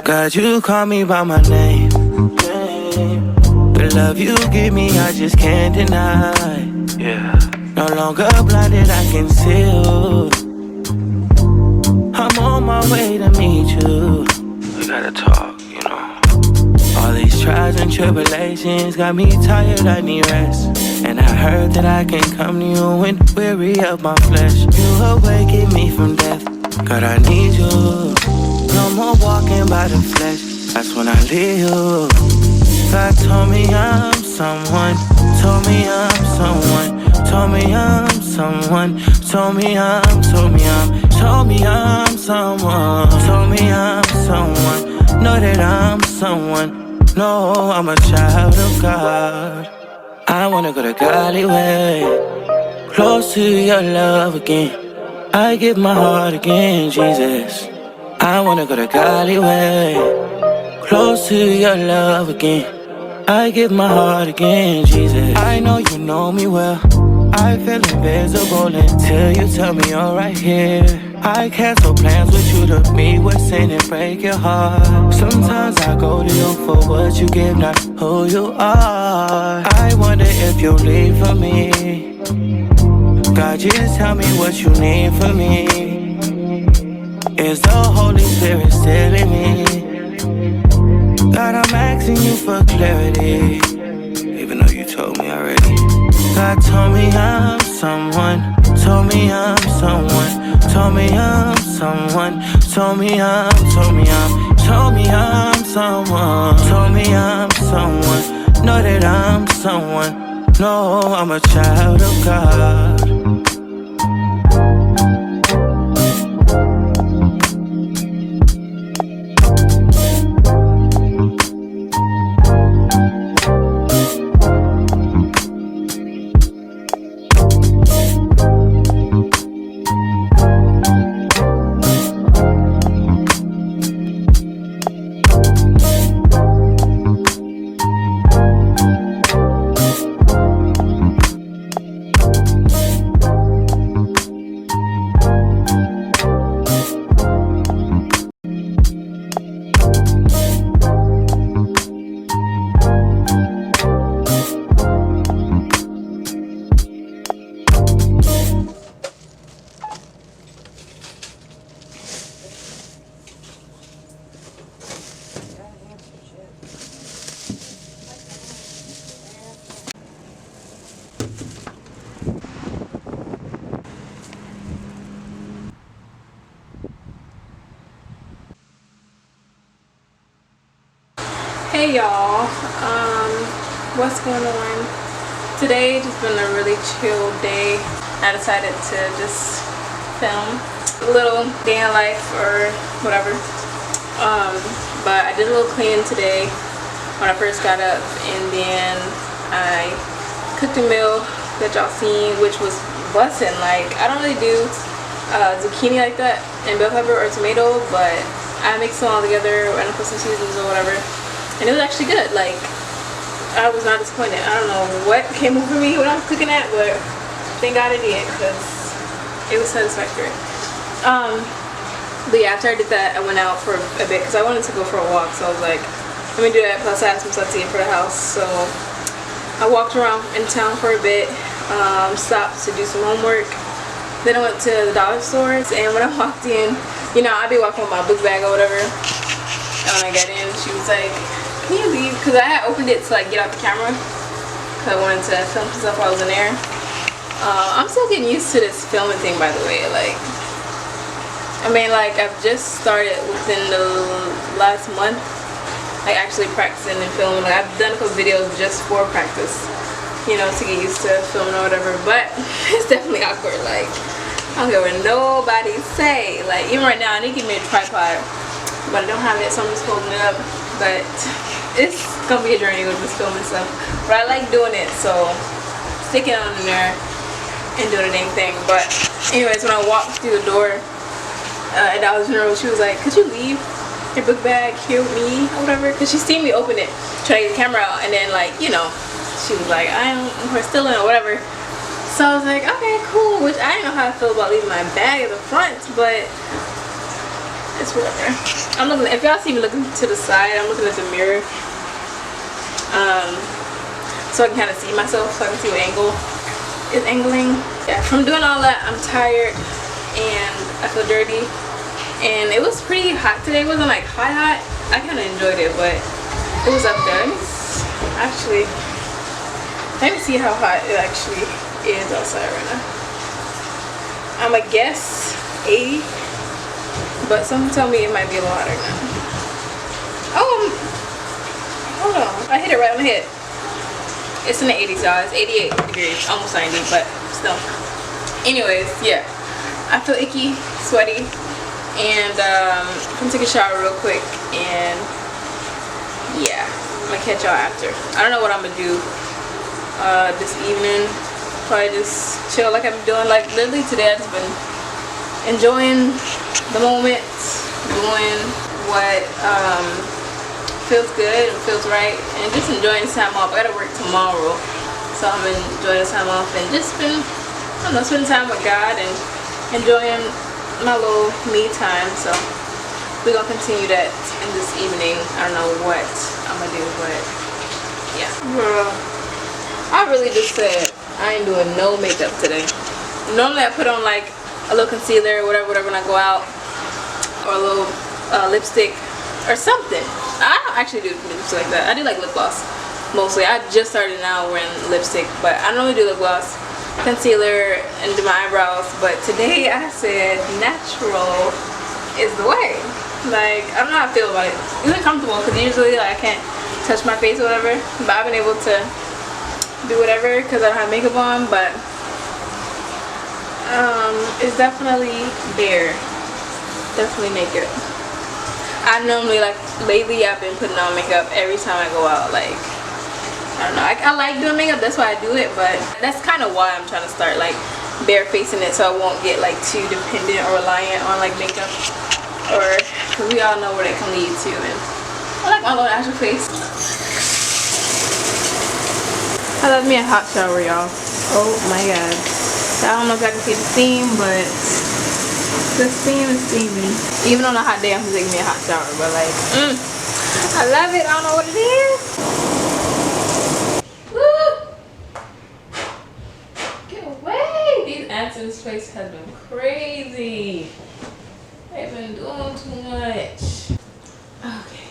God, you call me by my name. The love you give me, I just can't deny. Yeah. No longer blinded, I can see you. I'm on my way to meet you. We gotta talk, you know. All these trials and tribulations got me tired, I need rest. And I heard that I can come to you when weary of my flesh. You awaken me from death, God, I need you. No more walking by the flesh, that's when I leave you. God told me I'm someone, told me I'm someone, told me I'm someone, told me I'm someone, told me I'm someone, know that I'm someone, no, I'm a child of God. I wanna go the godly way, close to your love again. I give my heart again, Jesus. I wanna go the godly way, close to your love again. I give my heart again, Jesus. I know you know me well. I feel invisible until you tell me you're right here. I cancel plans with you to meet with sin and break your heart. Sometimes I go to you for what you give, not who you are. I wonder if you'll leave for me. God, just tell me what you need from me. Is the Holy Spirit still in me? God, I'm asking you for clarity, even though you told me already. God told me I'm someone, told me I'm someone, told me I'm someone, told me I'm someone, told me I'm someone, know that I'm someone, no, I'm a child of God. Hey y'all, what's going on? Today just been a really chill day. I decided to just film a little day in life or whatever. But I did a little cleaning today when I first got up, and then I cooked a meal that y'all seen, which was bussin'. Like, I don't really do zucchini like that and bell pepper or tomato, but I mixed them all together and I put some seasonings or whatever. And it was actually good. Like, I was not disappointed. I don't know what came over me when I was cooking that, but thank God I did, because it was satisfactory. But yeah, after I did that, I went out for a bit because I wanted to go for a walk. So I was like, let me do that. Plus, I had some stuff to get for the house. So I walked around in town for a bit, stopped to do some homework. Then I went to the dollar stores, and when I walked in, you know, I'd be walking with my book bag or whatever. And when I got in, she was like, can you leave? Because I had opened it to like get out the camera, because I wanted to film some stuff while I was in there. I'm still getting used to this filming thing, by the way. Like, I mean, like, I've just started within the last month, like, actually practicing and filming. Like, I've done a couple videos just for practice, you know, to get used to filming or whatever. But it's definitely awkward. Like, I don't care what nobody say. Like, even right now, I need to get me a tripod, but I don't have it, so I'm just holding it up. But it's gonna be a journey with this filming stuff. But I like doing it, so sticking on there and doing the dang thing. But anyways, when I walked through the door at Dollar General, she was like, could you leave your book bag here with me or whatever? Because she seen me open it, try to get the camera out, and then, like, you know, she was like, we're still in or whatever. So I was like, okay, cool. Which I didn't know how I feel about leaving my bag at the front, but It's whatever. I'm looking. If y'all see me looking to the side, I'm looking at the mirror. So I can kind of see myself, so I can see what angle is angling. Yeah, from doing all that, I'm tired and I feel dirty. And it was pretty hot today. It wasn't like hot. I kind of enjoyed it, but it was up there. Let me see how hot it actually is outside right now. I'm a guess 80, but something tell me it might be a little hotter now. Oh, hold on. I hit it right on the head. It's in the 80s, y'all. It's 88 degrees, almost 90, but still. Anyways, yeah. I feel icky, sweaty, and I'm gonna take a shower real quick, and yeah, I'm gonna catch y'all after. I don't know what I'm gonna do this evening. Probably just chill like I'm doing. Like literally today, I've just been enjoying the moment, doing what feels good and feels right, and just enjoying this time off. I gotta work tomorrow, so I'm enjoying this time off and just been, I don't know, spending time with God and enjoying my little me time. So we're gonna continue that in this evening. I don't know what I'm gonna do, but yeah. Girl, I really just said I ain't doing no makeup today. Normally I put on like a little concealer or whatever when I go out, or a little lipstick or something. I don't actually do lipstick like that. I do like lip gloss mostly. I just started now wearing lipstick, but I normally do lip gloss, concealer, and do my eyebrows. But today I said natural is the way. Like, I don't know how I feel about it. It's uncomfortable because usually like, I can't touch my face or whatever, but I've been able to do whatever because I don't have makeup on. But it's definitely there. Definitely makeup. I normally, like, lately I've been putting on makeup every time I go out. Like, I don't know, I like doing makeup, that's why I do it, but that's kind of why I'm trying to start like bare facing it, so I won't get like too dependent or reliant on like makeup, or because we all know where that can lead to. And I like my little natural face. I love me a hot shower, y'all. Oh my god, I don't know if I can see the steam, but the steam is steamy. Even on a hot day, I'm gonna take me a hot shower, but like, I love it. I don't know what it is. Woo! Get away! These ants in this place have been crazy. They've been doing too much. Okay.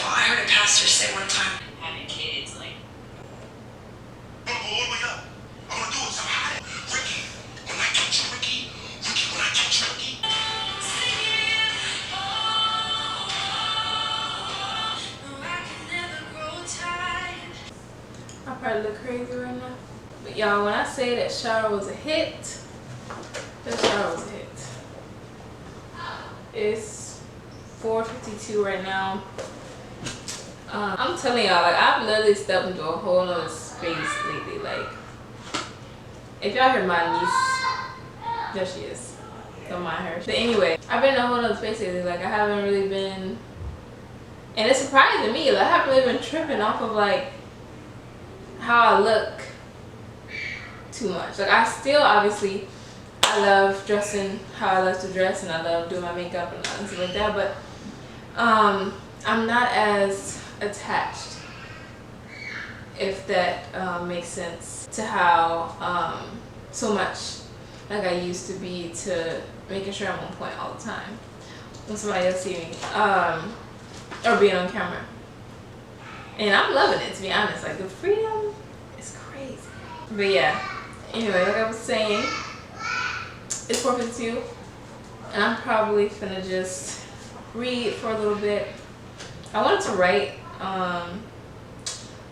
I heard a pastor say one time, having kids, like, all the way up. I'm gonna do it somehow. Ricky, when I touch you, Ricky. Ricky, when I touch you, Ricky. I probably look crazy right now. But y'all, when I say that shower was a hit, that shower was a hit. It's 4:52 right now. I'm telling y'all, like, I've literally stepped into a whole nother space lately. Like, if y'all heard my niece, there she is. Don't mind her. But anyway, I've been in a whole nother space lately. Like, I haven't really been, and it's surprising me. Like, I haven't really been tripping off of like how I look too much. Like, I still obviously, I love dressing how I love to dress, and I love doing my makeup and stuff like that. But I'm not as attached, if that makes sense, to how so much like I used to be to making sure I'm on point all the time when somebody else see me or being on camera. And I'm loving it, to be honest. Like, the freedom is crazy. But yeah, anyway, like I was saying, it's 4:52 and I'm probably finna just read for a little bit. I wanted to write,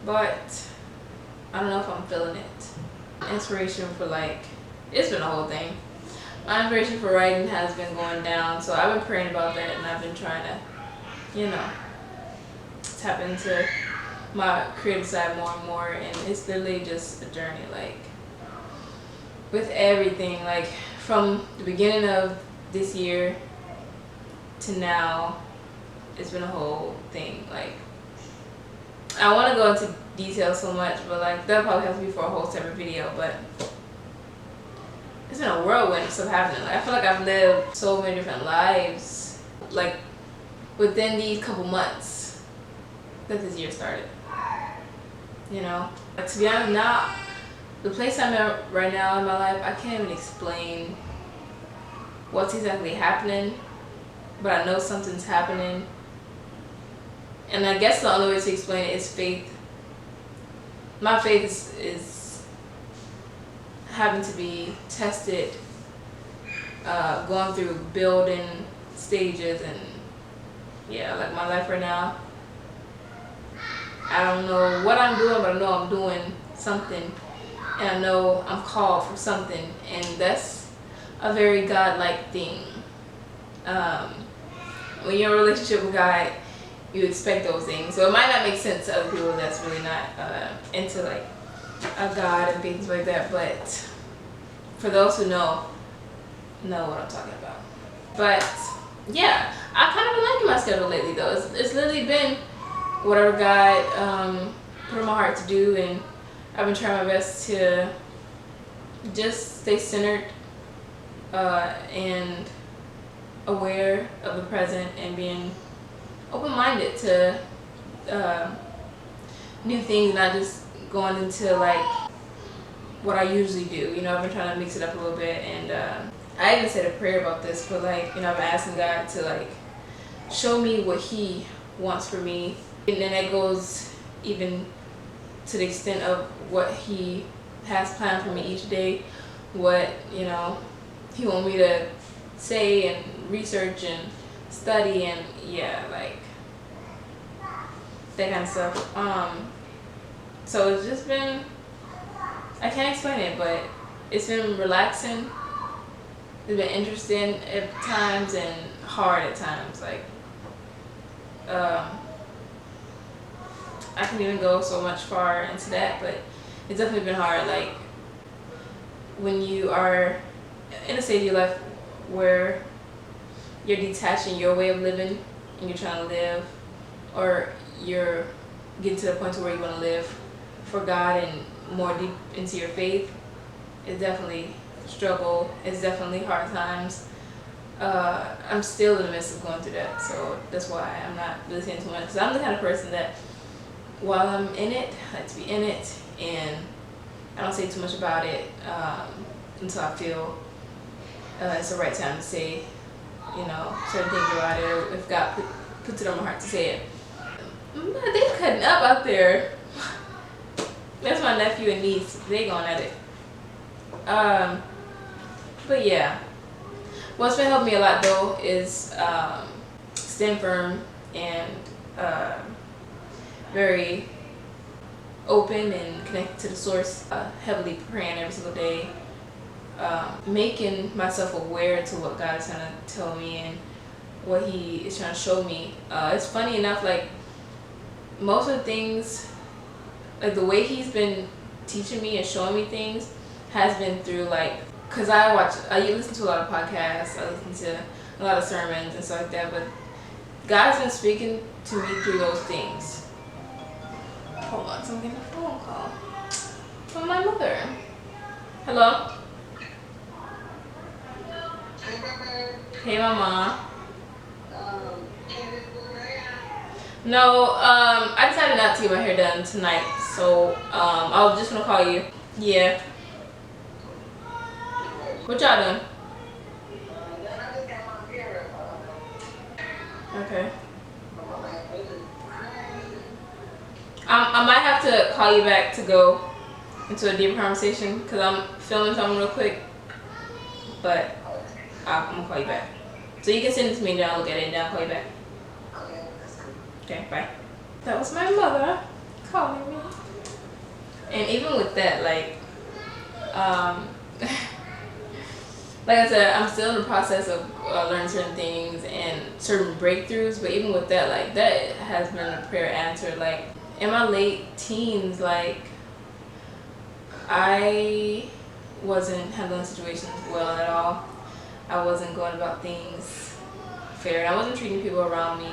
but I don't know if I'm feeling it. Inspiration for, like, it's been a whole thing. My inspiration for writing has been going down, so I've been praying about that, and I've been trying to, you know, tap into my creative side more and more. And it's literally just a journey, like, with everything, like from the beginning of this year to now, it's been a whole thing. Like, I want to go into detail so much, but like that probably has to be for a whole separate video. But it's been a whirlwind of stuff happening. Like I feel like I've lived so many different lives, like within these couple months that this year started. You know, like, to be honest, now the place I'm at right now in my life, I can't even explain what's exactly happening, but I know something's happening. And I guess the only way to explain it is faith. My faith is having to be tested, going through building stages, and yeah, like my life right now. I don't know what I'm doing, but I know I'm doing something, and I know I'm called for something, and that's a very God-like thing. When you're in a relationship with God, you expect those things. So it might not make sense to other people that's really not into like a God and things like that, but for those who know what I'm talking about. But yeah, I kind of been liking my schedule lately though. It's literally been whatever God put in my heart to do, and I've been trying my best to just stay centered and aware of the present, and being open-minded to new things, not just going into like what I usually do. You know, I've been trying to mix it up a little bit, and I even said a prayer about this, but like, you know, I've been asking God to like show me what He wants for me, and then that goes even to the extent of what He has planned for me each day, what, you know, He want me to say and research and study, and yeah, like that kind of stuff. So it's just been, I can't explain it, but it's been relaxing. It's been interesting at times and hard at times. Like I can even go so much far into that, but it's definitely been hard. Like when you are in a stage of your life where you're detaching your way of living and you're trying to live, or you're getting to the point where you want to live for God and more deep into your faith, it's definitely a struggle. It's definitely hard times. I'm still in the midst of going through that, so that's why I'm not really saying too much, because I'm the kind of person that while I'm in it, I like to be in it, and I don't say too much about it until I feel it's the right time to say, you know, certain things about it, or if God puts it on my heart to say it. They cutting up out there. That's my nephew and niece. They going at it. But yeah, what's been helping me a lot though is staying firm and very open and connected to the source. Heavily praying every single day. Making myself aware to what God is trying to tell me and what He is trying to show me. It's funny enough, like most of the things, like the way He's been teaching me and showing me things has been through like, cause I listen to a lot of podcasts, I listen to a lot of sermons and stuff like that, but God's been speaking to me through those things. Hold on, so I'm getting a phone call from my mother. Hello? Hey, Mama. No, I decided not to get my hair done tonight, so I was just gonna call you. Yeah. What y'all doing? Okay. I might have to call you back to go into a deeper conversation because I'm filming something real quick, but I'm gonna call you back. So you can send it to me and then I'll look at it and then I'll call you back. Okay, bye. That was my mother calling me. And even with that, like I said, I'm still in the process of learning certain things and certain breakthroughs, but even with that, like that has been a prayer answered. Like in my late teens, like I wasn't handling situations well at all. I wasn't going about things fair. I wasn't treating people around me,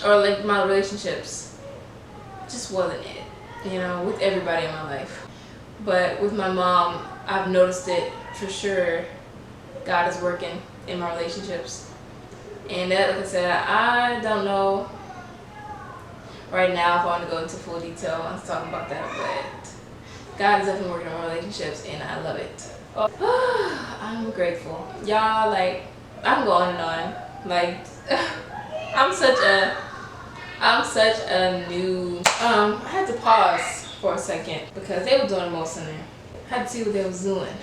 or like my relationships just wasn't it, you know, with everybody in my life. But with my mom, I've noticed it for sure. God is working in my relationships, and that, like I said, I don't know right now if I want to go into full detail on talking about that, but God is definitely working on my relationships, and I love it. Oh, I'm grateful, y'all. Like, I'm going on. Like, I'm such a new. I had to pause for a second because they were doing the most in there. I had to see what they was doing.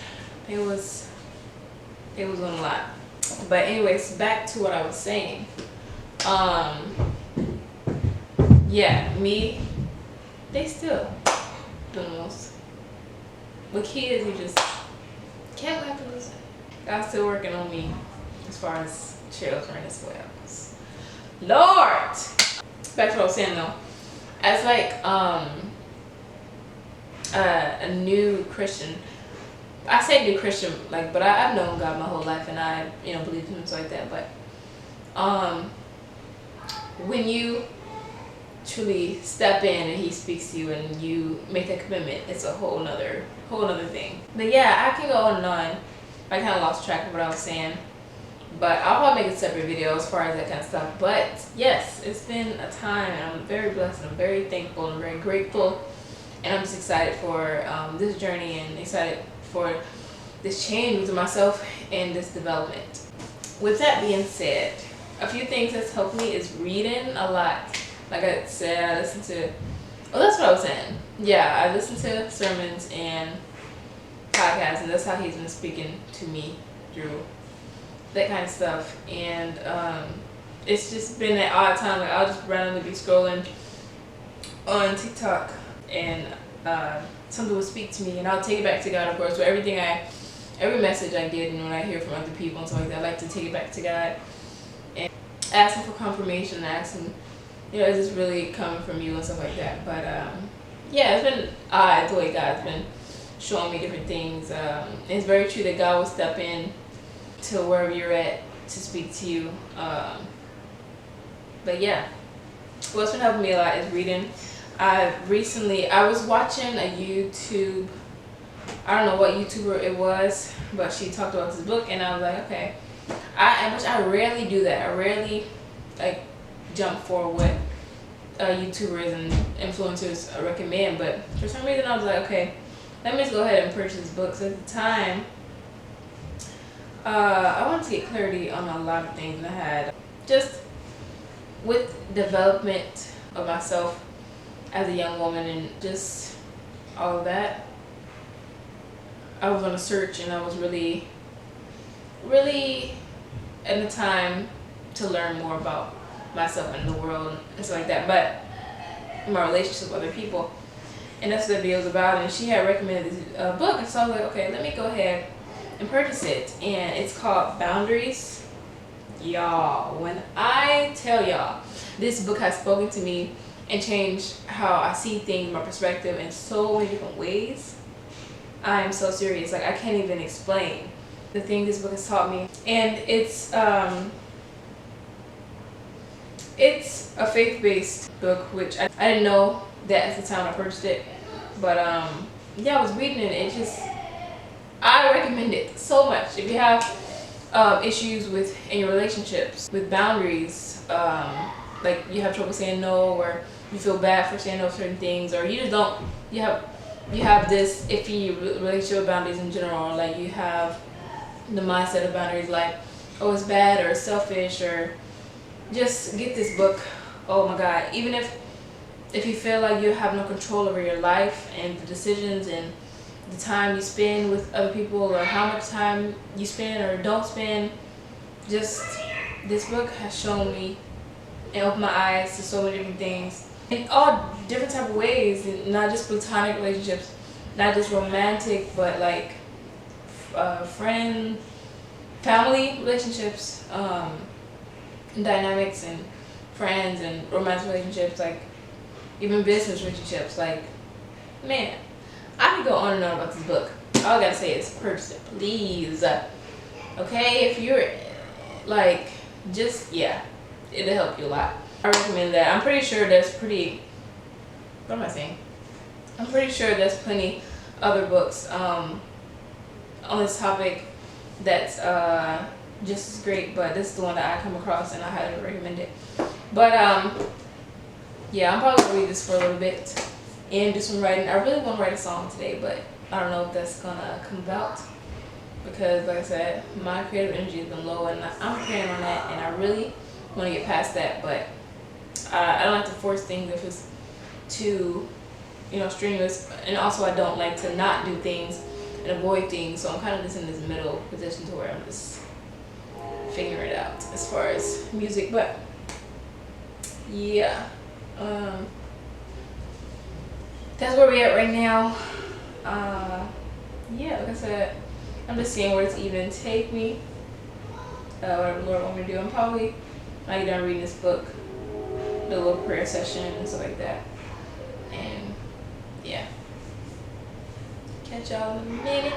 They was doing a lot. But anyways, back to what I was saying. Yeah, they still doing the most. With kids, you just can't have to lose it. God's still working on me as far as children as well. Lord! Back to what I was saying though. As like a new Christian, I say new Christian, like, but I've known God my whole life, and I, believe in Him, so like that. But when you truly step in and He speaks to you and you make that commitment, it's a whole nother thing. But yeah, I can go on and on. I kind of lost track of what I was saying, but I'll probably make a separate video as far as that kind of stuff. But yes, it's been a time, and I'm very blessed, and I'm very thankful, and very grateful, and I'm just excited for this journey, and excited for this change within myself and this development. With that being said, a few things that's helped me is reading a lot. Like I said, I listen to, that's what I was saying. Yeah, I listen to sermons and podcasts, and that's how He's been speaking to me through that kind of stuff. And it's just been an odd time. Like, I'll just randomly be scrolling on TikTok, and something will speak to me, and I'll take it back to God, of course. So every message I get, and when I hear from other people and stuff like that, I like to take it back to God and ask Him for confirmation, ask Him, is this really coming from You and stuff like that. But yeah, it's been odd the way God's been showing me different things. It's very true that God will step in to wherever you're at to speak to you. But yeah, what's been helping me a lot is reading. I was watching a YouTube, I don't know what YouTuber it was, but she talked about this book, and I was like, okay. Which I rarely do that. I rarely like jump for what YouTubers and influencers recommend, but for some reason I was like, okay, let me just go ahead and purchase this book. So at the time, I wanted to get clarity on a lot of things, and I had just with development of myself as a young woman and just all of that. I was on a search, and I was really at the time to learn more about myself and the world and stuff like that, but my relationships with other people. And that's what the video was about, and she had recommended this book, and so I was like, okay, let me go ahead and purchase it. And it's called Boundaries. Y'all, when I tell y'all, this book has spoken to me and changed how I see things, my perspective in so many different ways. I am so serious. Like, I can't even explain the thing this book has taught me. And it's a faith-based book, which I didn't know that at the time I purchased it. But yeah, I was reading it, and it just, I recommend it so much. If you have issues in your relationships, with boundaries, like you have trouble saying no, or you feel bad for saying no to certain things, or you just don't, you have this iffy relationship boundaries in general, or like you have the mindset of boundaries like, oh, it's bad or it's selfish, or just get this book. Oh my God, even if you feel like you have no control over your life and the decisions and the time you spend with other people, or how much time you spend or don't spend, just this book has shown me and opened my eyes to so many different things in all different type of ways, and not just platonic relationships, not just romantic, but like friend, family relationships, dynamics, and friends and romantic relationships, like even business relationships. Like, man, I could go on and on about this book. All I gotta say is purchase it, please. Okay, if you're like, just, yeah, it'll help you a lot. I recommend that. I'm pretty sure there's I'm pretty sure there's plenty other books on this topic that's just as great, but this is the one that I come across and I highly recommend it. But yeah, I'm probably gonna read this for a little bit and do some writing. I really want to write a song today, but I don't know if that's gonna come about because, like I said, my creative energy has been low, and I'm carrying on that, and I really want to get past that. But I don't like to force things if it's too, strenuous, and also I don't like to not do things and avoid things. So I'm kind of just in this middle position to where I'm just figuring it out as far as music. But yeah, that's where we're at right now. Yeah, like I said, I'm just seeing where this evening take me. Whatever the Lord want me to do. I'm probably, when I get done reading this book, do a little prayer session and stuff like that. And yeah, catch y'all in a minute.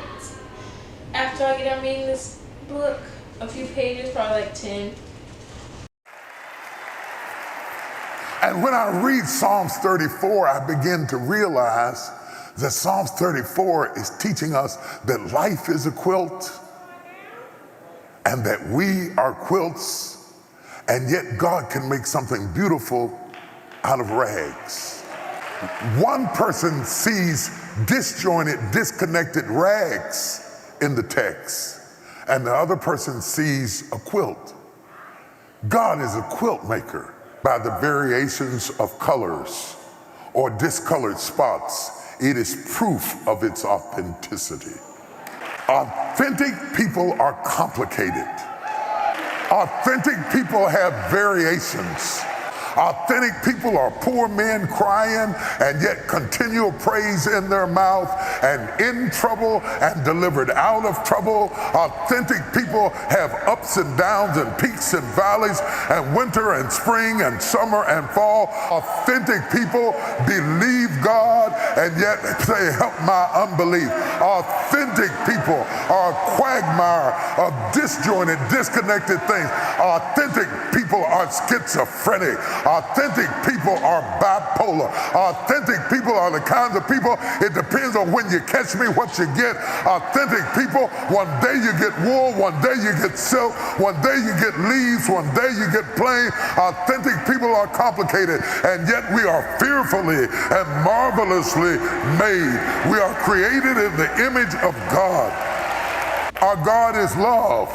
After I get done reading this book, a few pages, probably like 10. And when I read Psalms 34, I begin to realize that Psalms 34 is teaching us that life is a quilt and that we are quilts, and yet God can make something beautiful out of rags. One person sees disjointed, disconnected rags in the text, and the other person sees a quilt. God is a quilt maker. By the variations of colors or discolored spots, it is proof of its authenticity. Authentic people are complicated. Authentic people have variations. Authentic people are poor men crying and yet continual praise in their mouth, and in trouble and delivered out of trouble. Authentic people have ups and downs and peaks and valleys and winter and spring and summer and fall. Authentic people believe God and yet say, help my unbelief. Authentic people are a quagmire of disjointed, disconnected things. Authentic people are schizophrenic. Authentic people are bipolar. Authentic people are the kinds of people, it depends on when you catch me, what you get. Authentic people, one day you get wool, one day you get silk, one day you get leaves, one day you get plain. Authentic people are complicated, and yet we are fearfully and marvelously made. We are created in the image of God. Our God is love,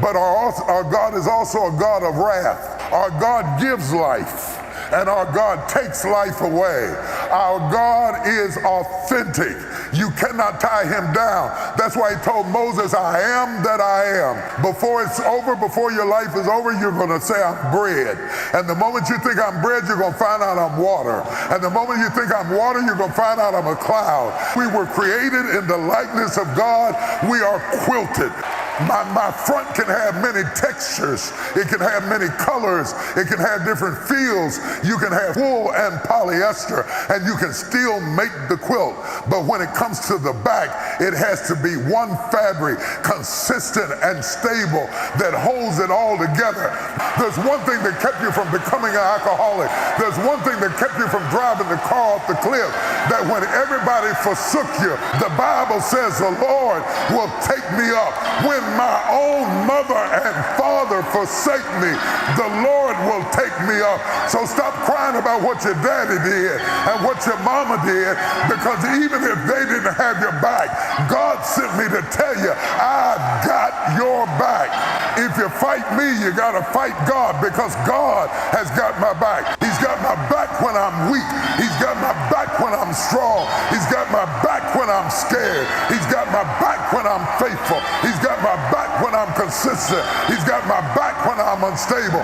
but our God is also a God of wrath. Our God gives life, and our God takes life away. Our God is authentic. You cannot tie him down. That's why he told Moses, I am that I am. Before it's over, before your life is over, you're going to say, I'm bread. And the moment you think I'm bread, you're going to find out I'm water. And the moment you think I'm water, you're going to find out I'm a cloud. We were created in the likeness of God. We are quilted. My front can have many textures. It can have many colors. It can have different feels. You can have wool and polyester, and you can still make the quilt. But when it comes to the back, it has to be one fabric, consistent and stable, that holds it all together. There's one thing that kept you from becoming an alcoholic. There's one thing that kept you from driving the car off the cliff, that when everybody forsook you, the Bible says the Lord will take me up. When my own mother and father forsake me, the Lord will take me up. So stop crying about what your daddy did and what your mama did, because even if they didn't have your back, God sent me to tell you, I've got your back. If you fight me, you got to fight God, because God has got my back. He's got my back when I'm weak. He's got my back when I'm strong. He's got my back when I'm scared. He's got my back when I'm faithful. He's got my back when I'm consistent. He's got my back when I'm unstable.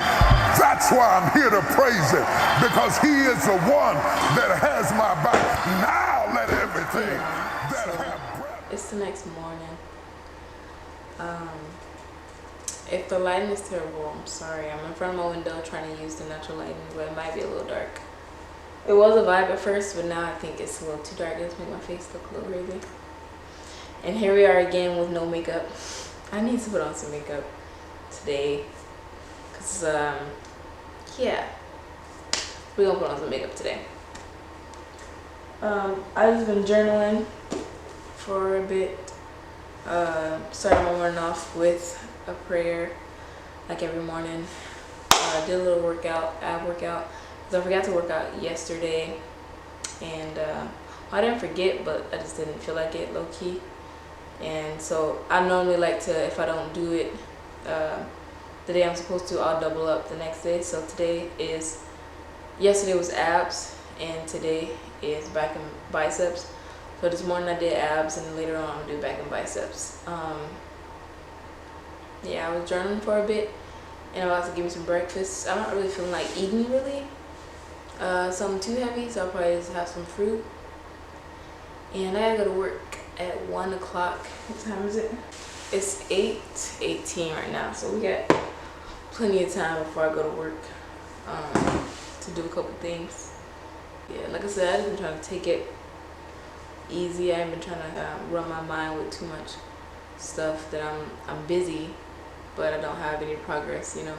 That's why I'm here to praise him, because he is the one that has my back. Now let everything that have breath. It's the next morning. If the lighting is terrible, I'm sorry. I'm in front of my window trying to use the natural lighting, but it might be a little dark. It was a vibe at first, but now I think it's a little too dark. It's make my face look a little crazy. And here we are again with no makeup. I need to put on some makeup today, cause yeah, we're gonna put on some makeup today. I've just been journaling for a bit. Started my morning off with a prayer, like every morning. Did a little workout, ab workout, because I forgot to work out yesterday, and I didn't forget, but I just didn't feel like it, low key. And so I normally like to, if I don't do it the day I'm supposed to, I'll double up the next day. So yesterday was abs, and today is back and biceps. So this morning I did abs, and later on I'm gonna do back and biceps. Yeah, I was journaling for a bit, and I'm about to give me some breakfast. I'm not really feeling like eating really something too heavy, so I'll probably just have some fruit. And I gotta go to work at 1 o'clock. What time is it? It's 8:18 right now, so we got plenty of time before I go to work to do a couple things. Yeah, like I said, I've been trying to take it easy. I haven't been trying to run my mind with too much stuff that I'm busy, but I don't have any progress. You know,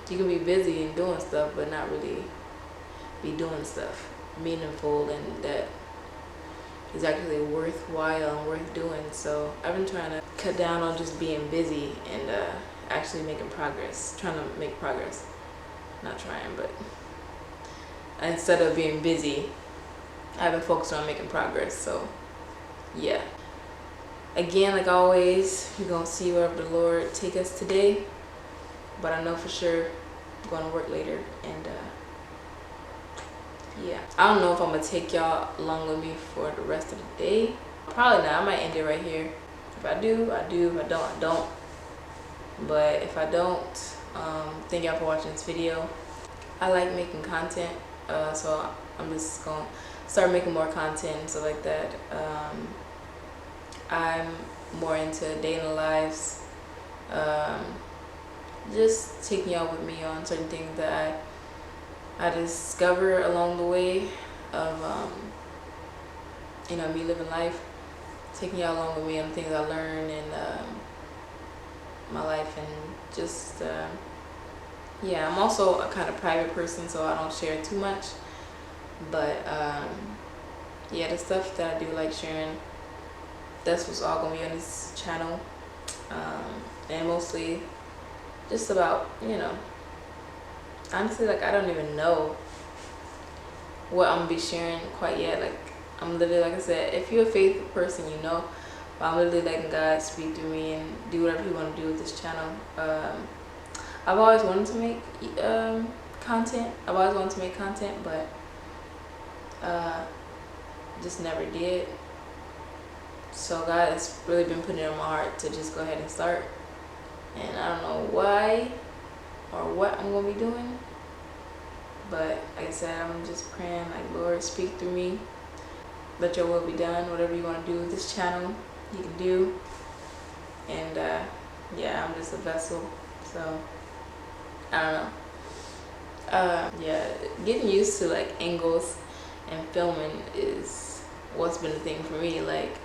you can be busy and doing stuff, but not really be doing stuff meaningful and that is actually worthwhile and worth doing. So I've been trying to cut down on just being busy and actually making progress, trying to make progress. Not trying, but instead of being busy, I've been focused on making progress. So yeah, again, like always, we're gonna see wherever the Lord take us today, but I know for sure I'm going to work later. And yeah, I don't know if I'm gonna take y'all along with me for the rest of the day. Probably not. I might end it right here. If I do, I do. If I don't, I don't. But if I don't, thank y'all for watching this video. I like making content, so I'm just gonna start making more content and stuff like that. I'm more into day in the lives, just taking y'all with me on certain things that I discover along the way of you know, me living life, taking y'all along with me on things I learn in my life, and just yeah, I'm also a kind of private person, so I don't share too much, but yeah, the stuff that I do like sharing, that's what's all gonna be on this channel, and mostly just about, you know, honestly, like I don't even know what I'm gonna be sharing quite yet. Like I'm literally, like I said, if you're a faithful person, you know, but I'm literally letting God speak through me and do whatever He want to do with this channel. I've always wanted to make content. I've always wanted to make content, but just never did. So God has really been putting it on my heart to just go ahead and start. And I don't know why or what I'm gonna be doing, but like I said, I'm just praying, like, Lord, speak through me, let your will be done. Whatever you want to do with this channel, you can do. And yeah, I'm just a vessel, so I don't know. Yeah, getting used to like angles and filming is what's been the thing for me, like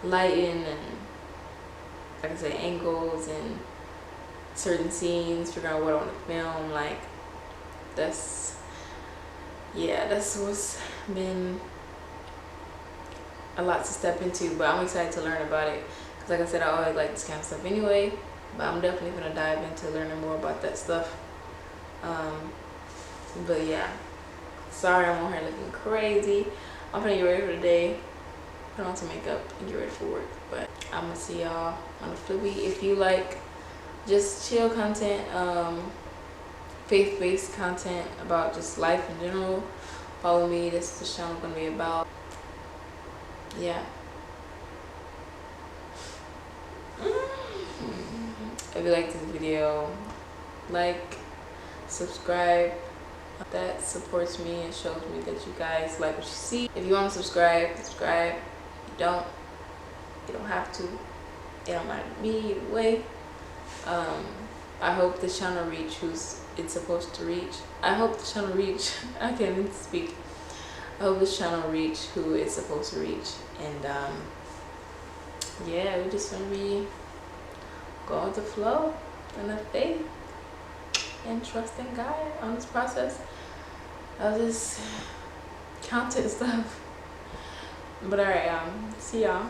lighting and, like I said, angles and certain scenes, figuring out what I want to film. Like that's what's been a lot to step into, but I'm excited to learn about it, because like I said, I always like this kind of stuff anyway, but I'm definitely gonna dive into learning more about that stuff. But yeah, sorry I'm on here looking crazy. I'm gonna get ready for the day, put on some makeup and get ready for work. But I'm gonna see y'all on the flippy. If you like just chill content, faith-based content about just life in general, follow me. This is the channel gonna be about. Yeah. If you like this video, like, subscribe. That supports me and shows me that you guys like what you see. If you want to subscribe, subscribe. If you don't have to. It don't matter to me either way. I hope this channel reach who's it's supposed to reach. I hope the channel reach. I can't even speak. I hope this channel reach who it's supposed to reach. And yeah, we're just gonna be going with the flow and the faith and trusting God on this process of this content stuff. But alright, see y'all.